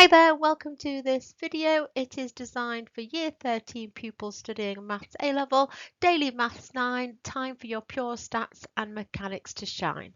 Hi there, welcome to this video. It is designed for Year 13 pupils studying Maths A-Level, Daily Maths 9, time for your pure stats and mechanics to shine.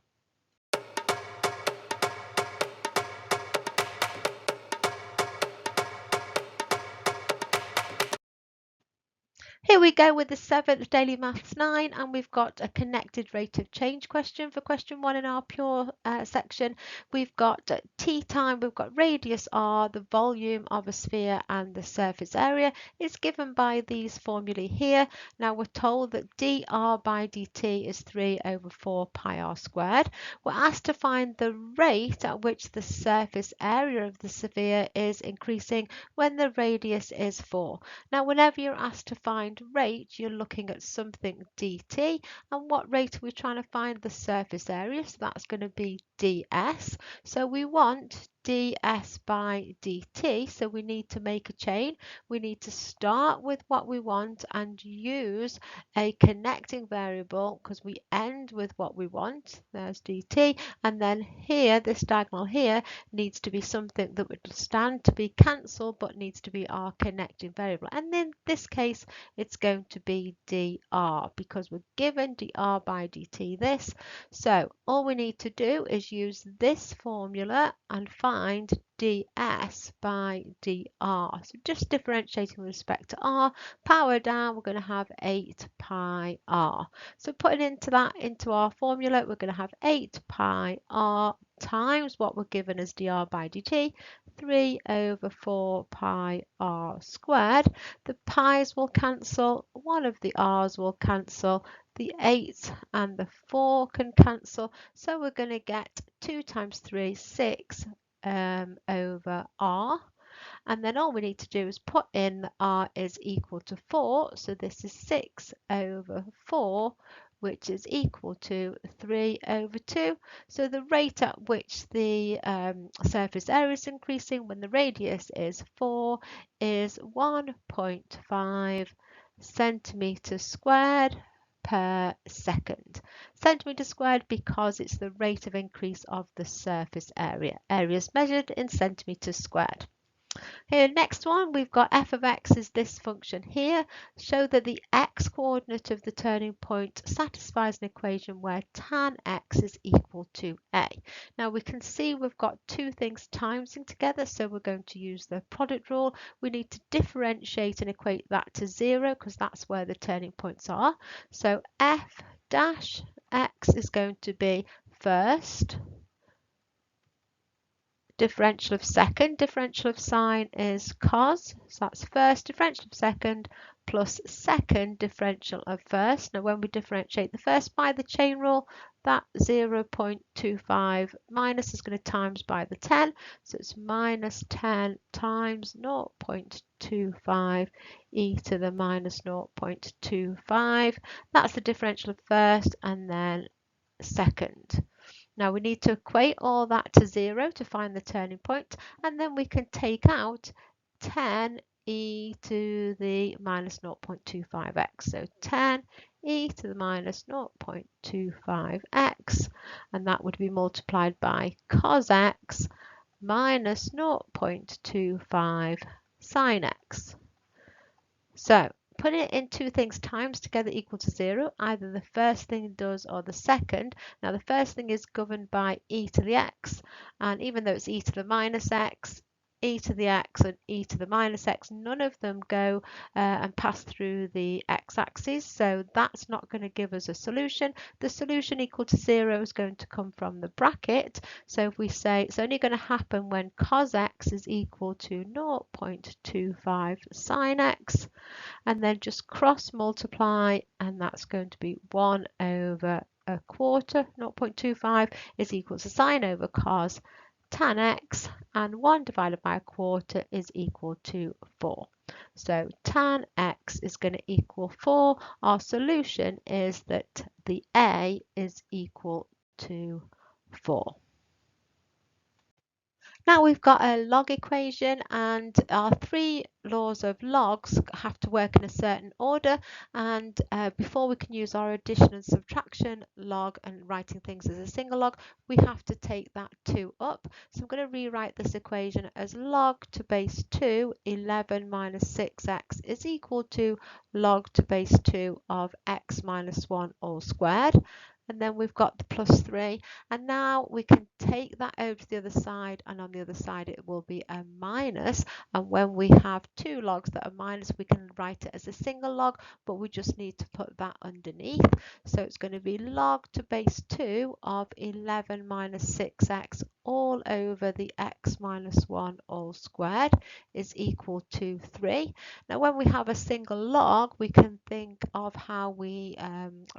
Here we go with the 7th Daily Maths 9, and we've got a connected rate of change question for question 1 in our pure section. We've got t time, we've got radius r, the volume of a sphere and the surface area is given by these formulae here. Now we're told that dr by dt is 3 over 4 pi r squared. We're asked to find the rate at which the surface area of the sphere is increasing when the radius is 4. Now whenever you're asked to find rate, you're looking at something dt, and what rate are we trying to find? The surface area, so that's going to be ds. So we want ds by dt, so we need to make a chain. We need to start with what we want and use a connecting variable because we end with what we want. There's dt, and then here, this diagonal here needs to be something that would stand to be cancelled but needs to be our connecting variable, and in this case it's going to be dr because we're given dr by dt this. So all we need to do is use this formula and find ds by dr. So just differentiating with respect to r, power down, we're going to have 8 pi r. So putting into our formula, we're going to have 8 pi r times what we're given as dr by dt, 3 over 4 pi r squared. The pi's will cancel, one of the r's will cancel, the 8 and the 4 can cancel, so we're going to get 2 times 3, 6 over r. And then all we need to do is put in r is equal to 4, so this is 6 over 4, which is equal to 3 over 2. So the rate at which the surface area is increasing when the radius is 4 is 1.5 centimeters squared per second. Centimeters squared because it's the rate of increase of the surface area. Area is measured in centimeters squared. Here, next one, we've got f of x is this function here. Show that the x coordinate of the turning point satisfies an equation where tan x is equal to a. Now we can see we've got two things timesing together, so we're going to use the product rule. We need to differentiate and equate that to 0 because that's where the turning points are. So f dash x is going to be first, differential of second, differential of sine is cos, so that's first differential of second plus second differential of first. Now when we differentiate the first by the chain rule, that 0.25 minus is going to times by the 10, so it's minus 10 times 0.25 e to the minus 0.25. That's the differential of first and then second. Now we need to equate all that to 0 to find the turning point, and then we can take out 10 e to the minus 0.25x. So 10 e to the minus 0.25x, and that would be multiplied by cos x minus 0.25 sine x. So putting it in two things times together equal to 0, either the first thing does or the second. Now the first thing is governed by e to the x, and even though it's e to the minus x, e to the x and e to the minus x, none of them go and pass through the x-axis, so that's not going to give us a solution. The solution equal to 0 is going to come from the bracket, so if we say it's only going to happen when cos x is equal to 0.25 sine x, and then just cross multiply, and that's going to be 1 over a quarter. 0.25 is equal to sine over cos tan x, and 1 divided by a quarter is equal to 4. So tan x is going to equal 4. Our solution is that the a is equal to 4. Now we've got a log equation, and our three laws of logs have to work in a certain order, and before we can use our addition and subtraction log and writing things as a single log, we have to take that 2 up. So I'm going to rewrite this equation as log to base 2 11 minus 6x is equal to log to base 2 of x minus 1 all squared. And then we've got the plus 3, and now we can take that over to the other side, and on the other side it will be a minus, and when we have two logs that are minus we can write it as a single log, but we just need to put that underneath. So it's going to be log to base 2 of 11 minus 6x all over the x minus 1 all squared is equal to 3. Now when we have a single log, we can think of how we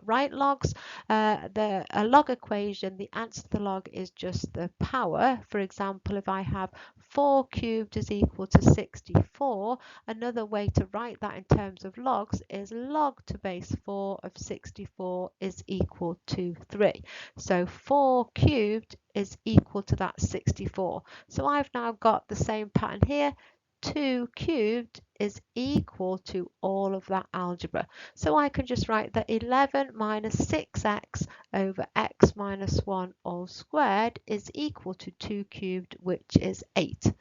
write logs. A log equation, the answer to the log is just the power. For example, if I have 4 cubed is equal to 64, another way to write that in terms of logs is log to base 4 of 64 is equal to 3. So 4 cubed is equal to that 64. So I've now got the same pattern here. 2 cubed is equal to all of that algebra. So I can just write that 11 minus 6x over x minus 1 all squared is equal to 2 cubed, which is 8.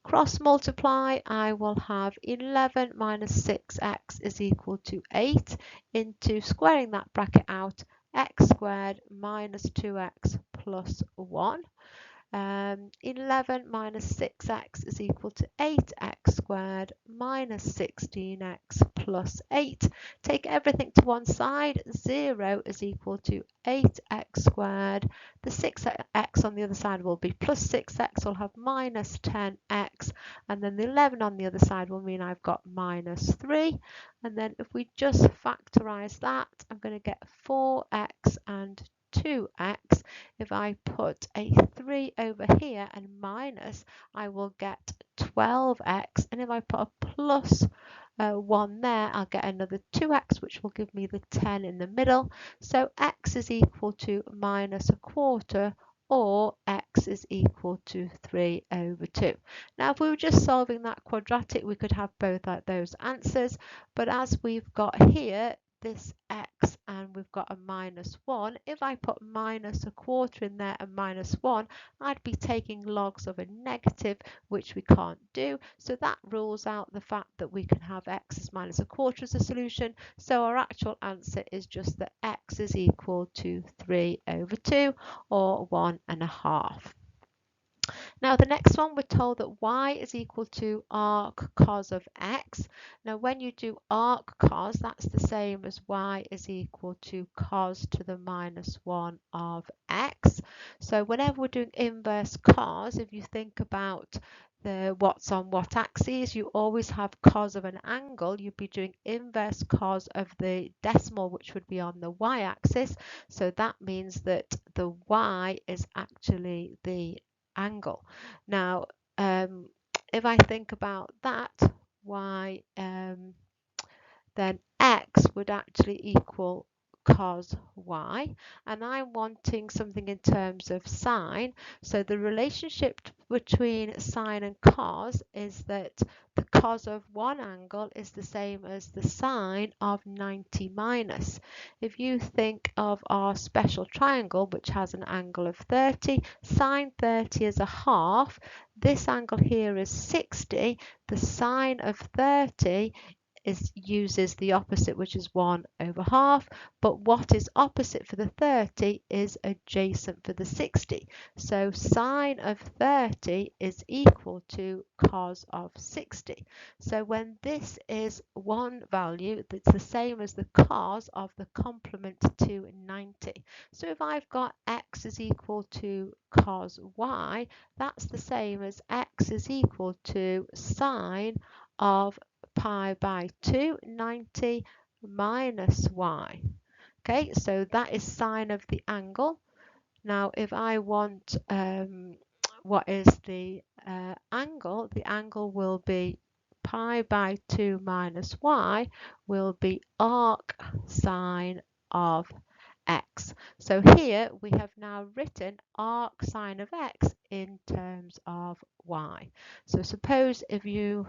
Cross multiply, I will have 11 minus 6x is equal to 8 into squaring that bracket out, x squared minus 2x plus 1. 11 minus 6x is equal to 8x squared minus 16x plus 8. Take everything to one side. 0 is equal to 8x squared. The 6x on the other side will be plus 6x. I'll have minus 10x. And then the 11 on the other side will mean I've got minus 3. And then if we just factorize that, I'm going to get 4x and 2x. If I put a 3 over here and minus, I will get 12x, and if I put a plus 1 there, I'll get another 2x, which will give me the 10 in the middle. So x is equal to minus a quarter, or x is equal to 3 over 2. Now if we were just solving that quadratic, we could have both those answers, but as we've got here this x and we've got a minus 1, if I put minus a quarter in there and minus 1, I'd be taking logs of a negative, which we can't do. So that rules out the fact that we can have x as minus a quarter as a solution. So our actual answer is just that x is equal to 3 over 2, or 1.5. Now the next one, we're told that y is equal to arc cos of x. Now when you do arc cos, that's the same as y is equal to cos to the minus 1 of x. So whenever we're doing inverse cos, if you think about the what's on what axes, you always have cos of an angle. You'd be doing inverse cos of the decimal, which would be on the y-axis. So that means that the y is actually the angle. Now, if I think about that, y, then x would actually equal cos y, and I'm wanting something in terms of sine. So the relationship between sine and cos is that the cos of one angle is the same as the sine of 90 minus. If you think of our special triangle, which has an angle of 30, sine 30 is a half. This angle here is 60. The sine of 30 uses the opposite, which is 1 over half, but what is opposite for the 30 is adjacent for the 60. So sine of 30 is equal to cos of 60. So when this is one value, it's the same as the cos of the complement to 90. So if I've got x is equal to cos y, that's the same as x is equal to sine of pi by 2, 90 minus y. Okay, so that is sine of the angle. Now if I want what is the angle, the angle will be pi by 2 minus y will be arc sine of x. So here we have now written arc sine of x in terms of y. So suppose if you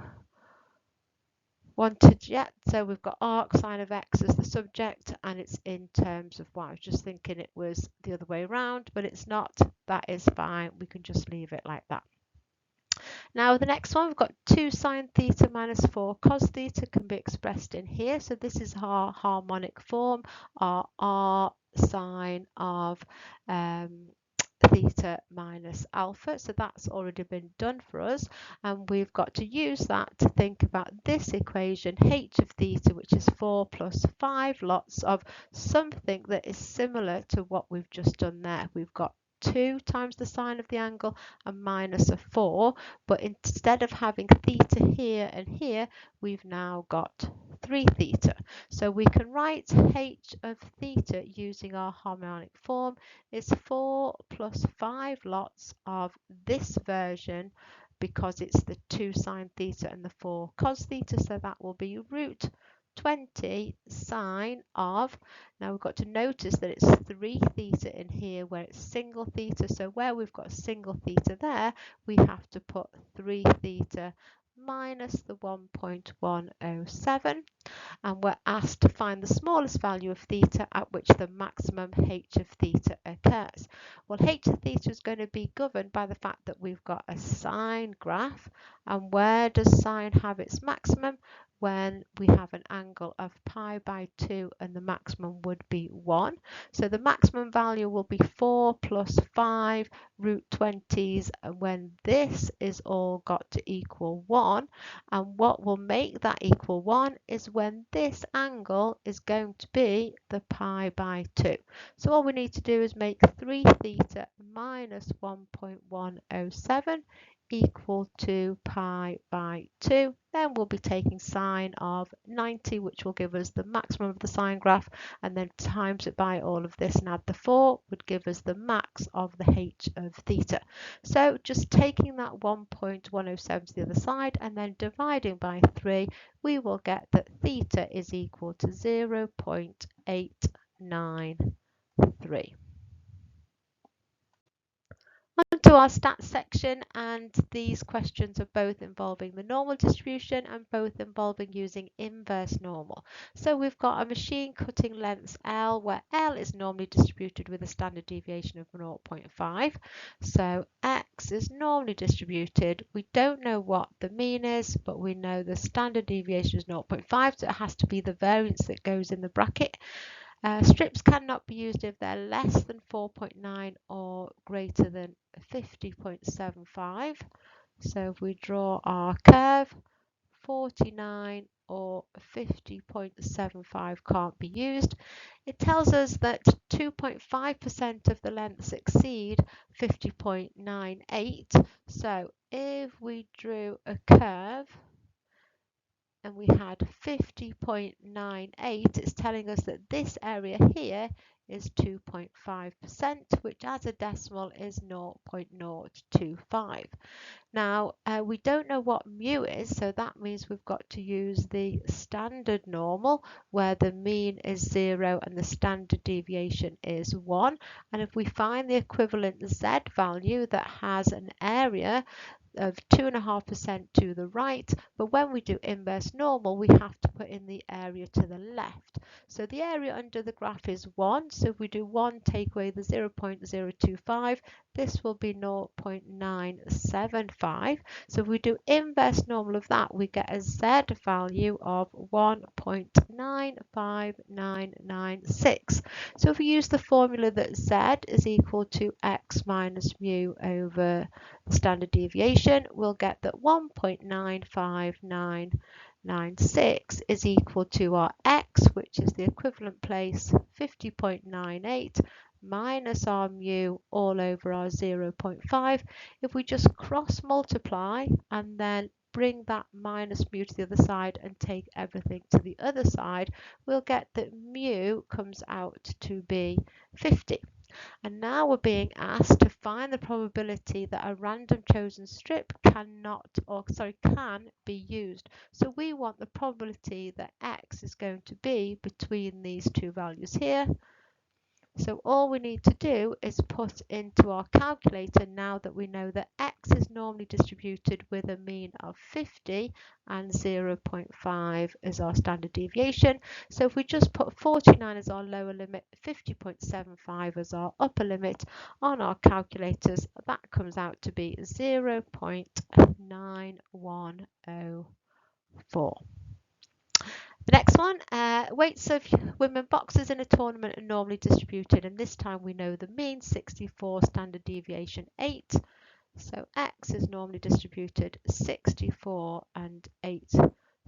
wanted, so we've got arc sine of x as the subject and it's in terms of y. I was just thinking it was the other way around, but it's not. That is fine. We can just leave it like that. Now the next one, we've got 2 sine theta minus 4 cos theta can be expressed in here. So this is our harmonic form, our r sine of theta minus alpha. So that's already been done for us, and we've got to use that to think about this equation h of theta, which is 4 plus 5 lots of something that is similar to what we've just done there. We've got 2 times the sine of the angle and minus a 4, but instead of having theta here and here, we've now got 3 theta. So we can write h of theta using our harmonic form is 4 plus 5 lots of this version, because it's the 2 sine theta and the 4 cos theta, so that will be root 20 sine of, now we've got to notice that it's 3 theta in here where it's single theta, so where we've got single theta there, we have to put 3 theta minus the 1.107, and we're asked to find the smallest value of theta at which the maximum h of theta occurs. Well, h of theta is going to be governed by the fact that we've got a sine graph, and where does sine have its maximum? When we have an angle of pi by 2 and the maximum would be 1. So the maximum value will be 4 plus 5 root 20s when this is all got to equal 1. And what will make that equal 1 is when this angle is going to be the pi by 2. So all we need to do is make 3 theta minus 1.107 equal to pi by 2. Then we'll be taking sine of 90, which will give us the maximum of the sine graph, and then times it by all of this and add the 4 would give us the max of the h of theta. So just taking that 1.107 to the other side and then dividing by 3, we will get that theta is equal to 0.893. On to our stats section, and these questions are both involving the normal distribution and both involving using inverse normal. So we've got a machine cutting length L, where L is normally distributed with a standard deviation of 0.5. So X is normally distributed. We don't know what the mean is, but we know the standard deviation is 0.5, so it has to be the variance that goes in the bracket. Strips cannot be used if they're less than 4.9 or greater than 50.75. So if we draw our curve, 49 or 50.75 can't be used. It tells us that 2.5% of the lengths exceed 50.98. So if we drew a curve and we had 50.98, it's telling us that this area here is 2.5%, which as a decimal is 0.025. Now we don't know what mu is, so that means we've got to use the standard normal, where the mean is 0 and the standard deviation is 1. And if we find the equivalent z value that has an area of 2.5% to the right, but when we do inverse normal, we have to put in the area to the left. So the area under the graph is 1, so if we do 1 take away the 0.025, this will be 0.975. So if we do inverse normal of that, we get a z value of 1.95996. So if we use the formula that z is equal to x minus mu over the standard deviation, we'll get that 1.95996 is equal to our x, which is the equivalent place, 50.98, minus our mu all over our 0.5. If we just cross multiply and then bring that minus mu to the other side and take everything to the other side, we'll get that mu comes out to be 50. And now we're being asked to find the probability that a random chosen strip can be used. So we want the probability that x is going to be between these two values here. So all we need to do is put into our calculator, now that we know that x is normally distributed with a mean of 50 and 0.5 is our standard deviation. So if we just put 49 as our lower limit, 50.75 as our upper limit on our calculators, that comes out to be 0.9104. The next one, weights of women boxers in a tournament are normally distributed, and this time we know the mean 64, standard deviation 8. So x is normally distributed 64 and 8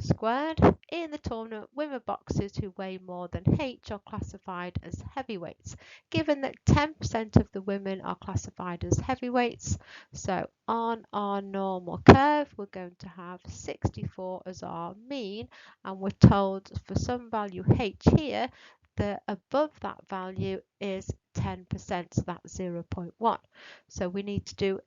squared. In the tournament, women boxers who weigh more than h are classified as heavyweights, given that 10% of the women are classified as heavyweights. So on our normal curve, we're going to have 64 as our mean, and we're told for some value h here, that above that value is 10%, so that's 0.1. So we need to do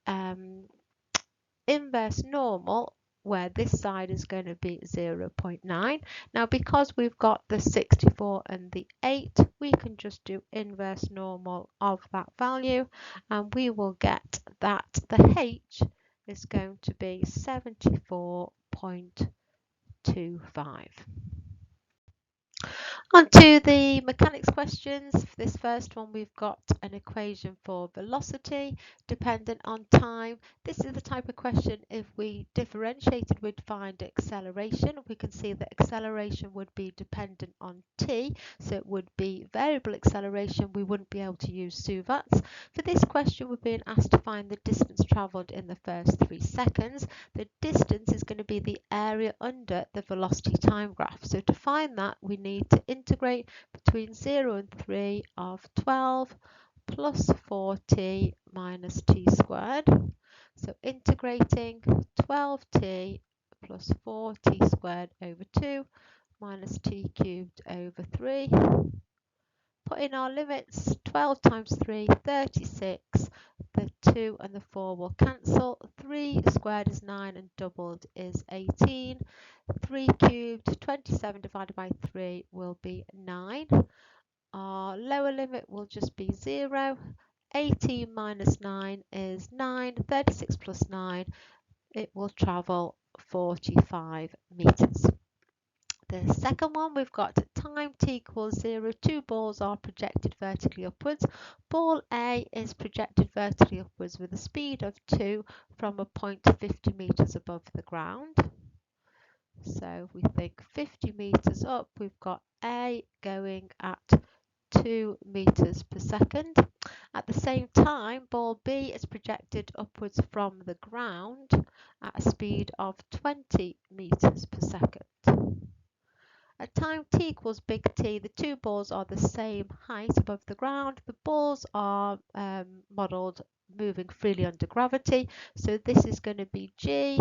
inverse normal, where this side is going to be 0.9. Now, because we've got the 64 and the 8, we can just do inverse normal of that value, and we will get that the h is going to be 74.25. On to the mechanics questions. For this first one, we've got an equation for velocity dependent on time. This is the type of question, if we differentiated, we'd find acceleration. We can see that acceleration would be dependent on t, so it would be variable acceleration. We wouldn't be able to use SUVATs. For this question, we're being asked to find the distance travelled in the first 3 seconds. The distance is going to be the area under the velocity time graph. So to find that, we need to integrate between 0 and 3 of 12 plus 4t minus t squared. So integrating 12t plus 4t squared over 2 minus t cubed over 3. Put in our limits, 12 times 3, 36. The 2 and the 4 will cancel. 3 squared is 9 and doubled is 18. 3 cubed, 27 divided by 3 will be 9. Our lower limit will just be 0. 18 minus 9 is 9. 36 plus 9, it will travel 45 meters. The second one, we've got time t equals 0. 2 balls are projected vertically upwards. Ball A is projected vertically upwards with a speed of 2 from a point 50 meters above the ground. So if we think 50 meters up, we've got A going at 2 meters per second. At the same time, ball B is projected upwards from the ground at a speed of 20 meters per second. At time t equals big T, the 2 balls are the same height above the ground. The balls are modelled moving freely under gravity. So this is going to be G.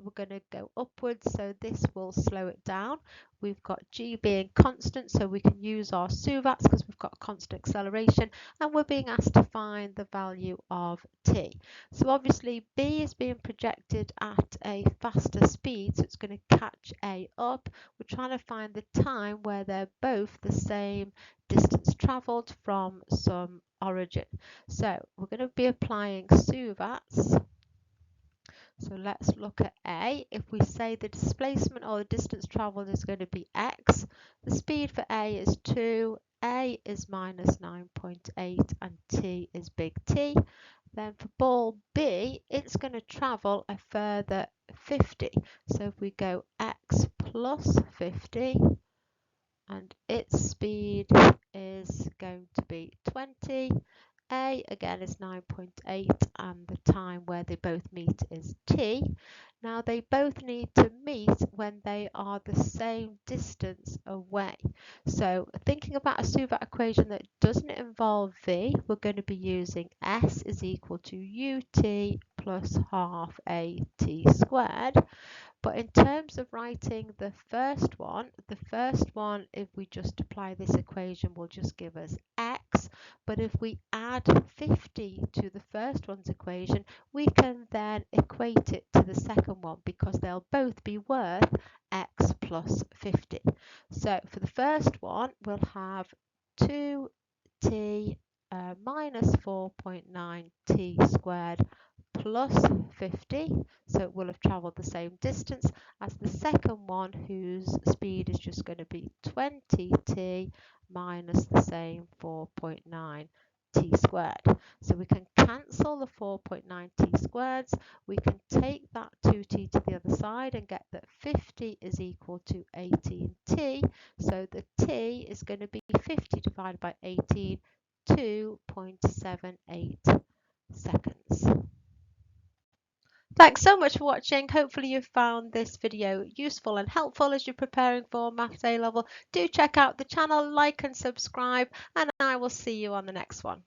We're going to go upwards, so this will slow it down. We've got G being constant, so we can use our SUVATs because we've got constant acceleration, and we're being asked to find the value of T. So obviously B is being projected at a faster speed, so it's going to catch A up. We're trying to find the time where they're both the same distance travelled from some origin. So we're going to be applying SUVATs. So let's look at A. If we say the displacement or the distance travelled is going to be x, the speed for A is 2, A is minus 9.8 and T is big T. Then for ball B, it's going to travel a further 50. So if we go x plus 50, and its speed is going to be 20. A again is 9.8 and the time where they both meet is t. Now they both need to meet when they are the same distance away. So thinking about a SUVAT equation that doesn't involve v, we're going to be using s is equal to ut plus half at squared. But in terms of writing the first one, if we just apply this equation, will just give us x. But if we add 50 to the first one's equation, we can then equate it to the second one because they'll both be worth x plus 50. So for the first one, we'll have 2 t minus 4.9 t squared plus 50, so it will have travelled the same distance as the second one, whose speed is just going to be 20t minus the same 4.9 t squared. So we can cancel the 4.9 t squareds, we can take that 2t to the other side and get that 50 is equal to 18t, so the t is going to be 50 divided by 18, 2.78 seconds. Thanks so much for watching. Hopefully you found this video useful and helpful as you're preparing for Maths A Level. Do check out the channel, like and subscribe, and I will see you on the next one.